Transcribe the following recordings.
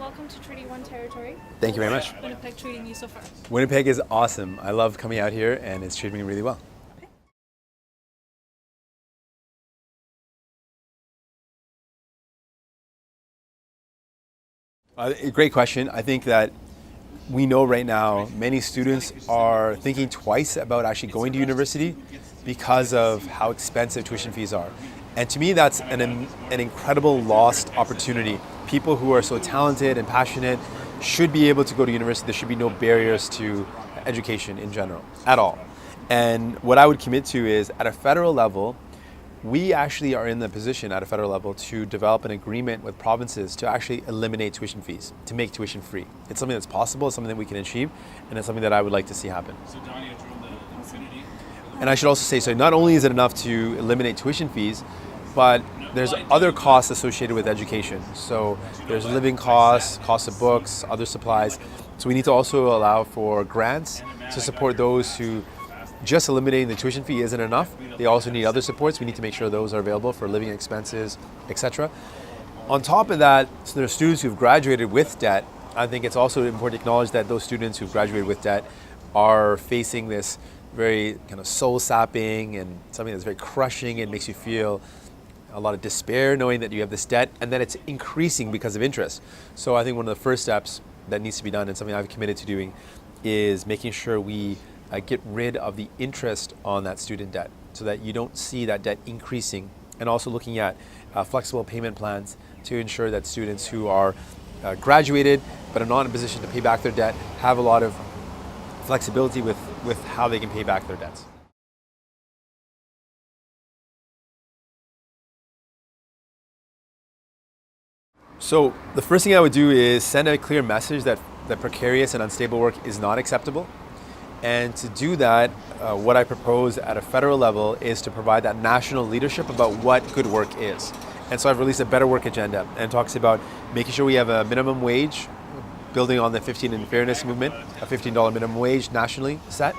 welcome to Treaty 1 territory. Thank you very much. Winnipeg treating you so far? Winnipeg is awesome. I love coming out here and it's treating me really well. Great question. I think that we know right now many students are thinking twice about actually going to university because of how expensive tuition fees are. And to me, that's an incredible lost opportunity. People who are so talented and passionate should be able to go to university. There should be no barriers to education in general, at all. And what I would commit to is, at a federal level, we actually are in the position at a federal level to develop an agreement with provinces to actually eliminate tuition fees, to make tuition free. It's something that's possible, it's something that we can achieve, and it's something that I would like to see happen. So Donnie had drawn the infinity. And I should also say, so not only is it enough to eliminate tuition fees, but there's other costs associated with education. So there's living costs, costs of books, other supplies. So we need to also allow for grants to support those who just eliminating the tuition fee isn't enough. They also need other supports. We need to make sure those are available for living expenses, etc. On top of that, so there are students who've graduated with debt. I think it's also important to acknowledge that those students who've graduated with debt are facing this very kind of soul-sapping and something that's very crushing and makes you feel a lot of despair knowing that you have this debt and that it's increasing because of interest. So I think one of the first steps that needs to be done, and something I've committed to doing, is making sure we get rid of the interest on that student debt so that you don't see that debt increasing, and also looking at flexible payment plans to ensure that students who are graduated but are not in a position to pay back their debt have a lot of flexibility with how they can pay back their debts. So the first thing I would do is send a clear message that precarious and unstable work is not acceptable. And to do that, what I propose at a federal level is to provide that national leadership about what good work is. And so I've released a Better Work agenda, and it talks about making sure we have a minimum wage, building on the 15 in Fairness movement, a $15 minimum wage nationally set.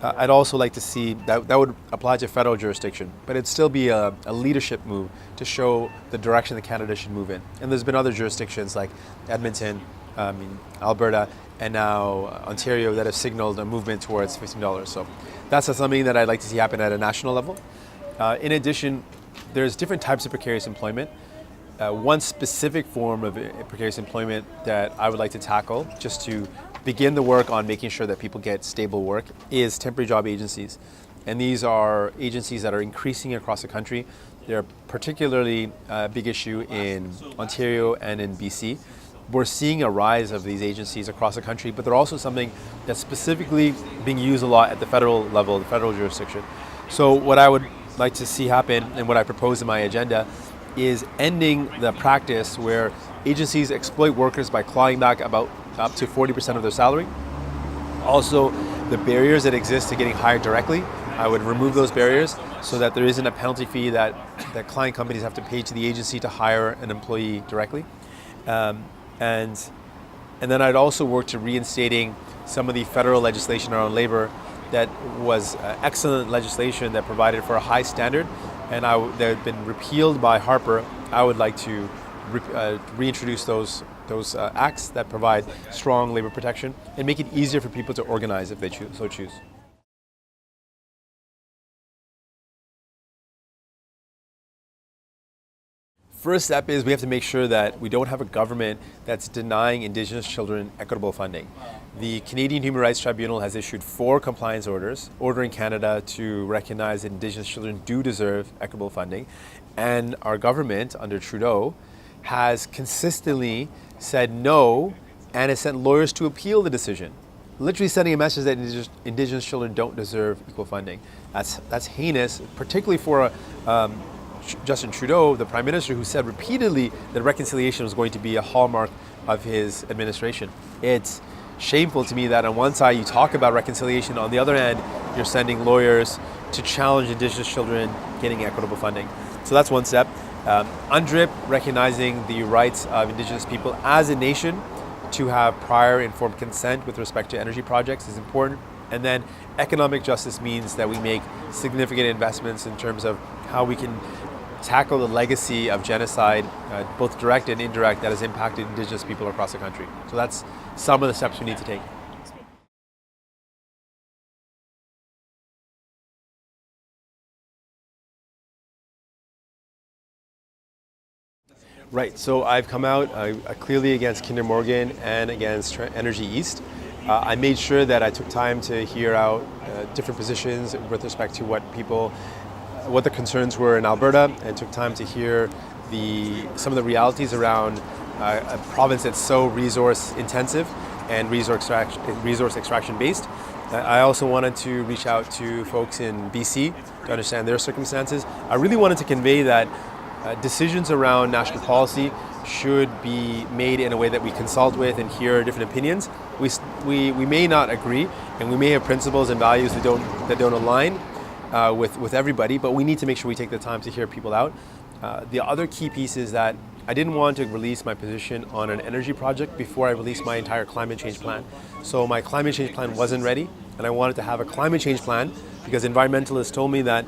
I'd also like to see that would apply to federal jurisdiction, but it'd still be a leadership move to show the direction that Canada should move in. And there's been other jurisdictions like Edmonton, Alberta, and now Ontario that have signaled a movement towards $15. So that's something that I'd like to see happen at a national level. In addition, there's different types of precarious employment. One specific form of precarious employment that I would like to tackle, just to begin the work on making sure that people get stable work, is temporary job agencies. And these are agencies that are increasing across the country. They're particularly a big issue in Ontario and in BC. We're seeing a rise of these agencies across the country, but they're also something that's specifically being used a lot at the federal level, the federal jurisdiction. So what I would like to see happen, and what I propose in my agenda, is ending the practice where agencies exploit workers by clawing back about up to 40% of their salary. Also, the barriers that exist to getting hired directly, I would remove those barriers so that there isn't a penalty fee that client companies have to pay to the agency to hire an employee directly. And then I'd also work to reinstating some of the federal legislation around labor that was excellent legislation that provided for a high standard, and that had been repealed by Harper. I would like to reintroduce those acts that provide strong labor protection and make it easier for people to organize if they so choose. First step is we have to make sure that we don't have a government that's denying Indigenous children equitable funding. The Canadian Human Rights Tribunal has issued 4 compliance orders ordering Canada to recognize that Indigenous children do deserve equitable funding. And our government, under Trudeau, has consistently said no and has sent lawyers to appeal the decision, literally sending a message that Indigenous children don't deserve equal funding. That's heinous, particularly for Justin Trudeau, the Prime Minister, who said repeatedly that reconciliation was going to be a hallmark of his administration. It's shameful to me that on one side you talk about reconciliation, on the other hand you're sending lawyers to challenge Indigenous children getting equitable funding. So that's one step. UNDRIP, recognizing the rights of Indigenous people as a nation to have prior informed consent with respect to energy projects, is important. And then economic justice means that we make significant investments in terms of how we can tackle the legacy of genocide, both direct and indirect, that has impacted Indigenous people across the country. So that's some of the steps we need to take. Right, so I've come out clearly against Kinder Morgan and against Energy East. I made sure that I took time to hear out different positions with respect to what the concerns were in Alberta, and took time to hear some of the realities around a province that's so resource intensive and resource extraction based. I also wanted to reach out to folks in BC to understand their circumstances. I really wanted to convey that decisions around national policy should be made in a way that we consult with and hear different opinions. We may not agree, and we may have principles and values that don't align with everybody, but we need to make sure we take the time to hear people out. The other key piece is that I didn't want to release my position on an energy project before I released my entire climate change plan. So my climate change plan wasn't ready, and I wanted to have a climate change plan because environmentalists told me that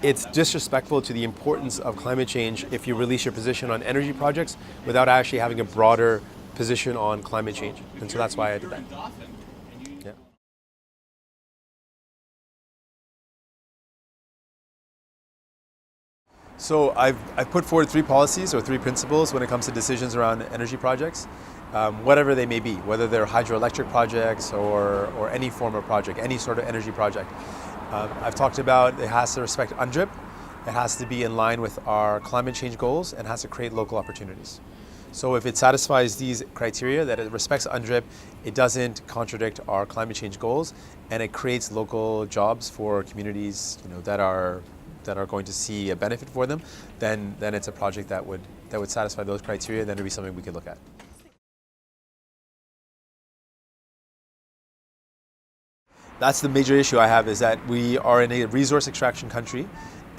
it's disrespectful to the importance of climate change if you release your position on energy projects without actually having a broader position on climate change. And so that's why I did that. Yeah. So I've put forward 3 policies or 3 principles when it comes to decisions around energy projects, whatever they may be, whether they're hydroelectric projects or any form of project, any sort of energy project. I've talked about it has to respect UNDRIP, it has to be in line with our climate change goals, and has to create local opportunities. So if it satisfies these criteria, that it respects UNDRIP, it doesn't contradict our climate change goals, and it creates local jobs for communities, that are going to see a benefit for them, then it's a project that would satisfy those criteria, then it would be something we could look at. That's the major issue I have, is that we are in a resource extraction country,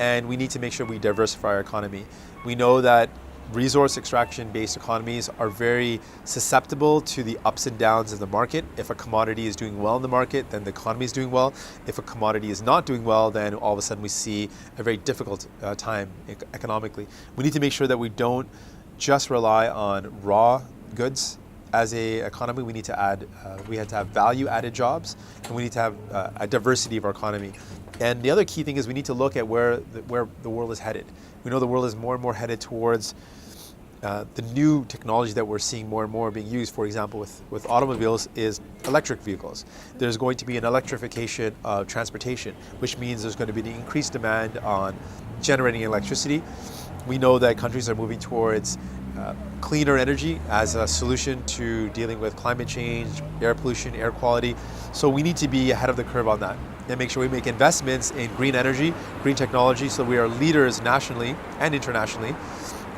and we need to make sure we diversify our economy. We know that resource extraction-based economies are very susceptible to the ups and downs of the market. If a commodity is doing well in the market, then the economy is doing well. If a commodity is not doing well, then all of a sudden we see a very difficult time economically. We need to make sure that we don't just rely on raw goods. As an economy, we need to have value-added jobs, and we need to have a diversity of our economy. And the other key thing is we need to look at where the world is headed. We know the world is more and more headed towards the new technology that we're seeing more and more being used. For example, with automobiles, is electric vehicles. There's going to be an electrification of transportation, which means there's going to be an increased demand on generating electricity. We know that countries are moving towards cleaner energy as a solution to dealing with climate change, air pollution, air quality. So we need to be ahead of the curve on that and make sure we make investments in green energy, green technology, so we are leaders nationally and internationally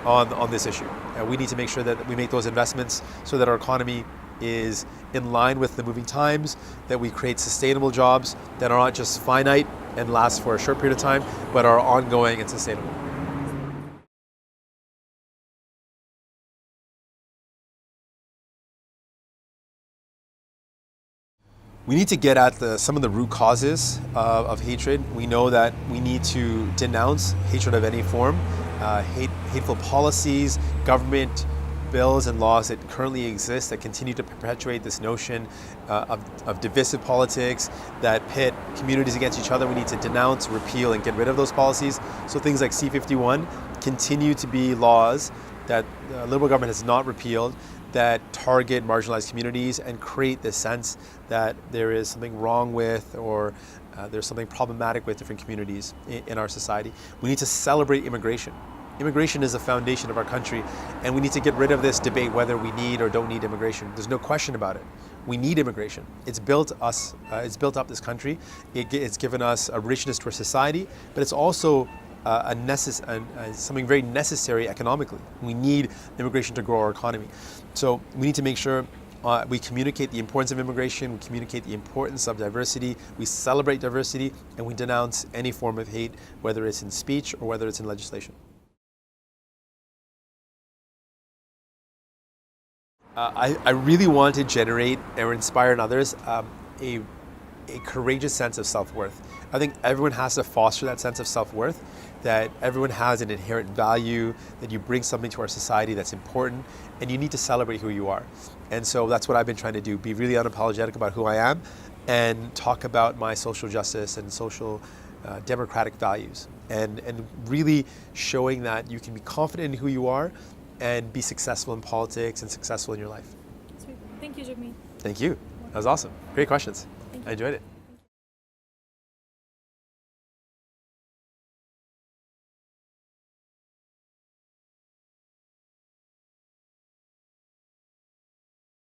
on this issue. And we need to make sure that we make those investments so that our economy is in line with the moving times, that we create sustainable jobs that are not just finite and last for a short period of time, but are ongoing and sustainable. We need to get at some of the root causes of hatred. We know that we need to denounce hatred of any form, hateful policies, government bills and laws that currently exist that continue to perpetuate this notion of divisive politics that pit communities against each other. We need to denounce, repeal, and get rid of those policies. So things like C-51 continue to be laws that the Liberal government has not repealed, that target marginalized communities and create this sense that there is something wrong with or there's something problematic with different communities in our society. We need to celebrate immigration. Immigration is the foundation of our country, and we need to get rid of this debate whether we need or don't need immigration. There's no question about it. We need immigration. It's built up this country. It's given us a richness to our society, but it's also something very necessary economically. We need immigration to grow our economy. So we need to make sure we communicate the importance of immigration, we communicate the importance of diversity, we celebrate diversity, and we denounce any form of hate, whether it's in speech or whether it's in legislation. I really want to generate or inspire in others a courageous sense of self-worth. I think everyone has to foster that sense of self-worth. that everyone has an inherent value, that you bring something to our society that's important, and you need to celebrate who you are. And so that's what I've been trying to do, be really unapologetic about who I am and talk about my social justice and social democratic values, and really showing that you can be confident in who you are and be successful in politics and successful in your life. Sweet. Thank you, Jagmeet. Thank you. That was awesome. Great questions. I enjoyed it.